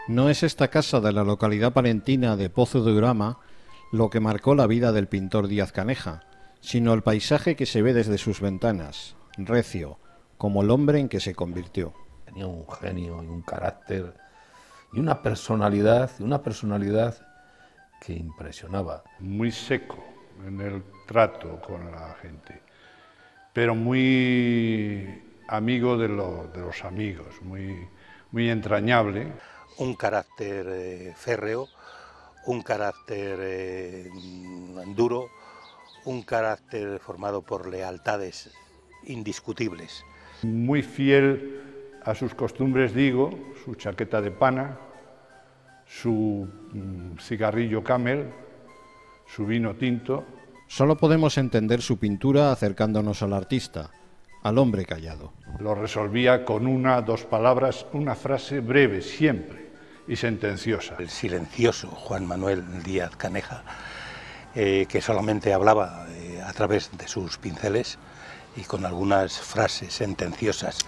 No es esta casa de la localidad palentina de Pozo de Urama lo que marcó la vida del pintor Díaz Caneja, sino el paisaje que se ve desde sus ventanas, recio, como el hombre en que se convirtió. Tenía un genio y un carácter y una personalidad que impresionaba. Muy seco en el trato con la gente, pero muy amigo de los amigos, muy entrañable. Un carácter férreo, un carácter duro, un carácter formado por lealtades indiscutibles. Muy fiel a sus costumbres, digo, su chaqueta de pana, su cigarrillo Camel, su vino tinto. Solo podemos entender su pintura acercándonos al artista, al hombre callado. Lo resolvía con una, dos palabras, una frase breve siempre y sentenciosa. El silencioso Juan Manuel Díaz Caneja, que solamente hablaba a través de sus pinceles y con algunas frases sentenciosas.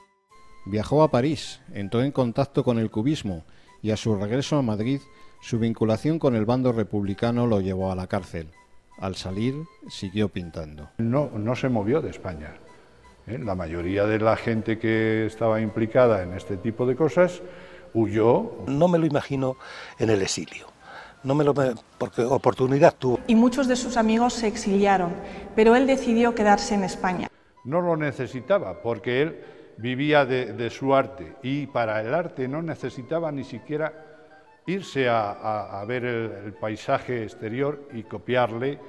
Viajó a París, entró en contacto con el cubismo y a su regreso a Madrid, su vinculación con el bando republicano lo llevó a la cárcel. Al salir, siguió pintando. No se movió de España. La mayoría de la gente que estaba implicada en este tipo de cosas huyó. No me lo imagino en el exilio, porque oportunidad tuvo. Y muchos de sus amigos se exiliaron, pero él decidió quedarse en España. No lo necesitaba porque él vivía de su arte y para el arte no necesitaba ni siquiera irse a ver el paisaje exterior y copiarle,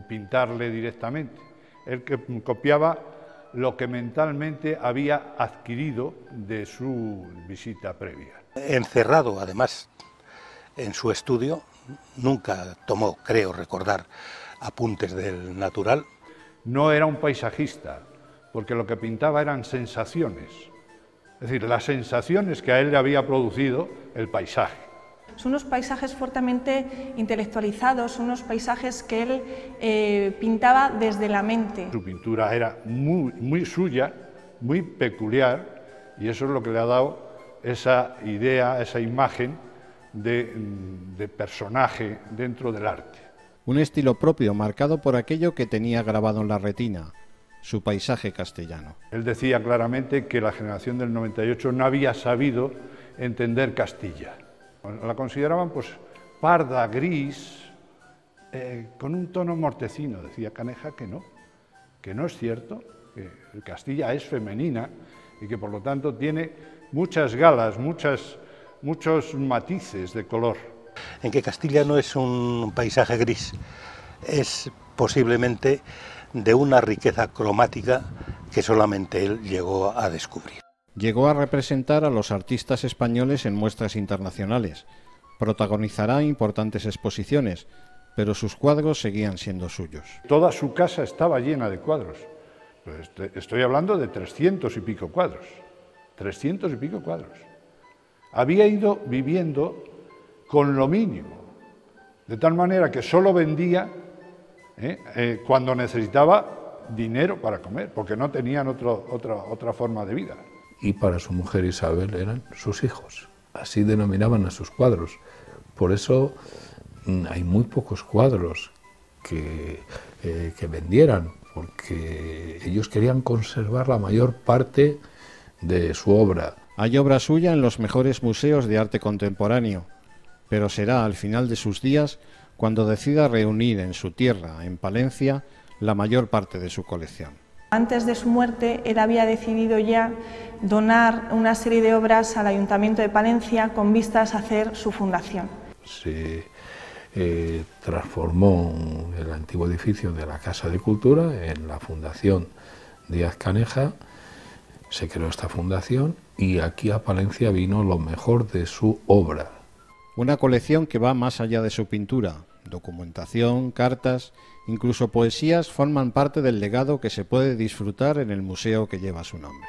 pintarle directamente. Él copiaba lo que mentalmente había adquirido de su visita previa. Encerrado, además, en su estudio, nunca tomó, creo recordar, apuntes del natural. No era un paisajista, porque lo que pintaba eran sensaciones, es decir, las sensaciones que a él le había producido el paisaje. Son unos paisajes fuertemente intelectualizados, unos paisajes que él pintaba desde la mente. Su pintura era muy suya, muy peculiar, y eso es lo que le ha dado esa idea, esa imagen de personaje dentro del arte. Un estilo propio marcado por aquello que tenía grabado en la retina, su paisaje castellano. Él decía claramente que la generación del 98 no había sabido entender Castilla. La consideraban pues parda, gris, con un tono mortecino. Decía Caneja que no es cierto, que Castilla es femenina y que por lo tanto tiene muchas galas, muchos matices de color. En que Castilla no es un paisaje gris, es posiblemente de una riqueza cromática que solamente él llegó a descubrir. Llegó a representar a los artistas españoles en muestras internacionales, protagonizará importantes exposiciones, pero sus cuadros seguían siendo suyos. Toda su casa estaba llena de cuadros. Pues estoy hablando de 300 y pico cuadros. 300 y pico cuadros. Había ido viviendo con lo mínimo, de tal manera que solo vendía cuando necesitaba dinero para comer, porque no tenían otra forma de vida. Y para su mujer Isabel eran sus hijos, así denominaban a sus cuadros. Por eso hay muy pocos cuadros que vendieran, porque ellos querían conservar la mayor parte de su obra. Hay obra suya en los mejores museos de arte contemporáneo, pero será al final de sus días cuando decida reunir en su tierra, en Palencia, la mayor parte de su colección. Antes de su muerte, él había decidido ya donar una serie de obras al Ayuntamiento de Palencia con vistas a hacer su fundación. Se transformó el antiguo edificio de la Casa de Cultura en la Fundación Díaz Caneja, se creó esta fundación y aquí a Palencia vino lo mejor de su obra. Una colección que va más allá de su pintura. Documentación, cartas, incluso poesías forman parte del legado que se puede disfrutar en el museo que lleva su nombre.